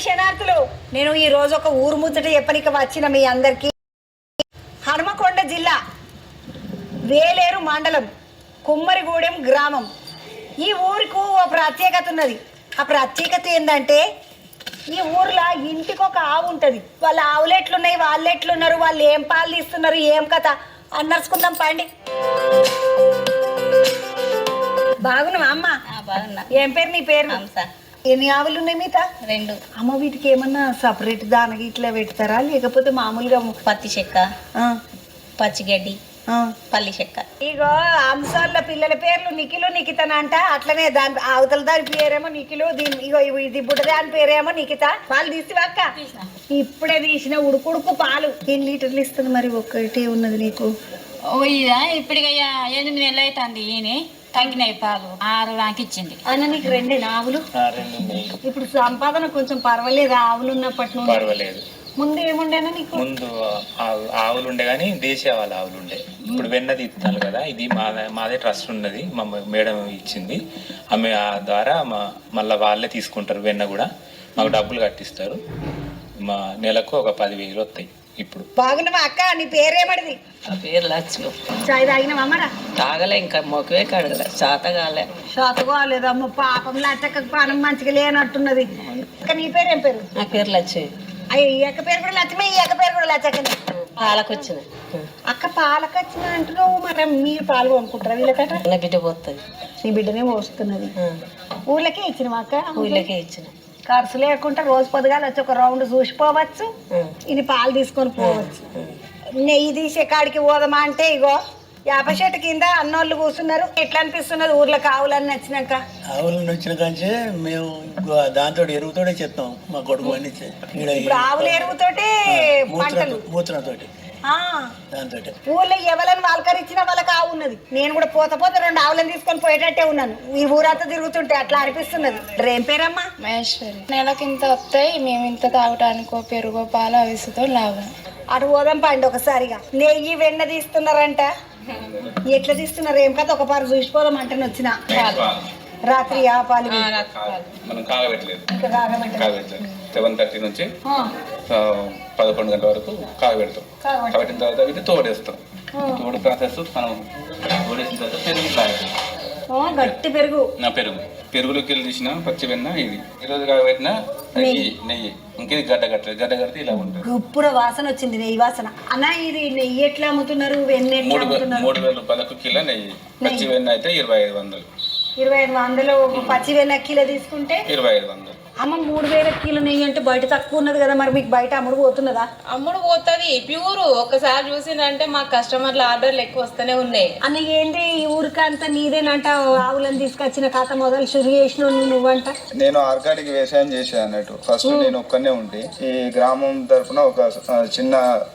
శనార్థులు. నేను ఈ రోజు ఒక ఊరు ముచ్చట చెప్పనికి వచ్చిన మీ అందరికి. హనుమకొండ జిల్లా వేలేరు మండలం కుమ్మరిగూడెం గ్రామం. ఈ ఊరికి ఓ ప్రత్యేకత ఉన్నది. ఆ ప్రత్యేకత ఏంటంటే ఈ ఊర్లో ఇంటికి ఒక ఆవు ఉంటుంది. వాళ్ళ ఆవులు ఎట్లున్నాయి, వాళ్ళు ఎట్లున్నారు, వాళ్ళు ఏం పాలు తీస్తున్నారు, ఏం కథ అన్నర్చుకుందాం పండి. బాగున్నావా అమ్మ? బాగున్నా. ఏం పేరు నీ పేరు? ఎన్ని ఆవులు ఉన్నాయి మీతా? 2. అమ్మ వీటికి ఏమన్నా సపరేట్ దానికి ఇట్లా పెడతారా లేకపోతే మామూలుగా? పత్తి చెక్క, పచ్చిగడ్డి, పల్లి చెక్క. ఇగో అంశాల పిల్లల పేర్లు నిఖిలు నిఖితనంట. అట్లనే దాని అవతల దాని పేరేమో నిఖిలు, ఇగో ఇది బుడ్డ దాని పేరేమో నిఖిత. పాలు తీసివాక్క? ఇప్పుడే తీసిన ఉడుకుడుకు పాలు. ఎన్ని లీటర్లు ఇస్తుంది మరి? ఒక్కటే ఉన్నది నీకు? ఇప్పుడు 8 నెలలు అవుతుంది. ఈయన తగ్గినాయి పాలు 6 నాకు ఇచ్చింది. అన్న నీకు 2 ఆవులు? ఇప్పుడు సంపాదన కొంచెం పర్వాలేదు ఆవులు ఉన్నప్పటి నుండి? పర్వాలేదు. ముందు ఏముండేనా నీకు? ముందు ఆవులు ఉండే కానీ దేశీయ ఆవులు ఉండే. ఇప్పుడు వెన్న తీస్తాను కదా, ఇది మాదే ట్రస్ట్ ఉన్నది, మా మేడం ఇచ్చింది. ఆమె ద్వారా మళ్ళీ వాళ్ళే తీసుకుంటారు వెన్న కూడా, మాకు డబ్బులు కట్టిస్తారు. మా నెలకు ఒక 10,000 వస్తాయి. ఇప్పుడు బాగున్నావా అక్క? నీ పేరేమడిది? నా పేరు లక్ష్మి. చాయ్ తాగినావా అమ్మరా? తాగలే, ఇంకా మొక్కవే కడగలే, శాతగాలే. శాతకోలేదమ్మ పాపం. లచ్చక్క పానం మంచిగా లేనట్టున్నది. ఇంకా నీ పేరు ఏం పేరు? నా పేరు లక్ష్మి. అయ్యో ఈ అక్క పేరు కూడా లక్ష్మి, ఈ అక్క పేరు కూడా లచ్చక్కనే. పాలకొచ్చిన అక్క పాలకొచ్చిన అంటున్నావు. మరి మీరు పాలు కొనుక్కుంటారా వీళ్ళకట? నా బిడ్డ పోతుంది. నీ బిడ్డనే పోస్తున్నది. ఊళ్ళకే ఇచ్చినవా అక్క? ఊళ్ళకే ఇచ్చిన. ఖర్చు లేకుండా రోజు పొద్దుగాల వచ్చి ఒక రౌండ్ చూసిపోవచ్చు, ఇది పాలు తీసుకొని పోవచ్చు. నెయ్యి తీసే కాడికి పోదామా అంటే ఇగో యాప చెట్టు కింద అన్నోళ్ళు కూర్చున్నారు. ఎట్లా అనిపిస్తున్నది ఊర్లోకి ఆవులన్నీ వచ్చినాక? ఆవులను వచ్చిన కంటే మేము దాంతో ఎరువుతోటే చెప్తాం. మా కొడుకు పండించే ఇప్పుడు ఆవుల ఎరువుతోటి పంటలు, మూత్రంతోటి దాంతో ఊళ్ళో ఎవరైనా వాళ్ళకరిచ్చినా వాళ్ళకి ఆవు ఉన్నది. నేను కూడా పోత 2 ఆవులను తీసుకొని పోయేటట్టే ఉన్నాను. ఈ ఊరంతా తిరుగుతుంటే అట్లా అనిపిస్తున్నది. ఏం పేరమ్మా? మహేశ్వరి. నెలకి ఇంత వస్తాయి, మేము ఇంత తాగటానికో పెరుగో పాలు అవిసుతో లాభం. అటు పోదాం పండి ఒకసారిగా. నెయ్యి వెన్న తీస్తున్నారంట, ఎట్లా తీస్తున్నారు ఏం కదా? ఒక పారు చూసిపోదాం అంటే వచ్చిన రాత్రి ఆ పాలు మనం కాగబెట్టలేదు. ఇంకా కాగబెట్టలేదు. 7:30 నుంచి 11 గంటల వరకు కాగబెడతాం. కాగబెట్టిన తర్వాత వీటిని తోడేస్తాం. తోడు ప్రాసెస్ మనం తోడేసిన తర్వాత పెరుగు కాగబెడతాం. గట్టి పెరుగు. పెరుగులోకి వెళ్ళి తీసిన పచ్చి వెన్న ఇది. ఈరోజు కాగబెట్టిన నెయ్యి. ఇంకేది గడ్డ కడితే ఇలా ఉంటుంది. గుప్పుడ వాసన వచ్చింది, నెయ్యి వాసన. అన్న ఇది నెయ్యి ఎట్లా అమ్ముతున్నారు? వెన్న ఎట్లా అమ్ముతున్నారు? 3,000 రూపాయలకు కిలో నెయ్యి. పచ్చి వెన్న అయితే 2,500. 2,500 పచ్చి వెన్న కిలో తీసుకుంటే 2,500. అమ్మ 3,000 కిలో నెయ్యి అంటే బయట తక్కువ ఉన్నది కదా, మరి మీకు బయట అమ్ముడు పోతున్నదా? అమ్ముడు పోతుంది ప్యూర్. ఒకసారి చూసిందంటే మా కస్టమర్ల ఆర్డర్లు ఎక్కువ వస్తూనే ఉన్నాయి. అన్న ఏంటి ఈ ఊరికంతా నీదేనంట? ఆవులను తీసుకొచ్చిన కథ మొదలు శురు చేసిన నువ్వంట. నేను ఆర్గానిక్ వ్యవసాయం చేసాను అన్నట్టు. ఫస్ట్ నేను ఒక్కనే ఉండి ఈ గ్రామం తరఫున ఒక చిన్న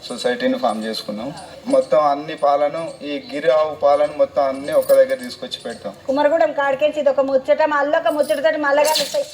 సొసైటీని ఫామ్ చేసుకున్నాం. మొత్తం అన్ని పాలను, ఈ గిరి ఆవు పాలను మొత్తం అన్ని ఒక దగ్గర తీసుకొచ్చి పెడతాం. కుమ్మరిగూడెం కాడికెంచి ఇది ఒక ముచ్చట, మళ్ళీ ఒక ముచ్చటతోటి మళ్ళగా వస్తాయి.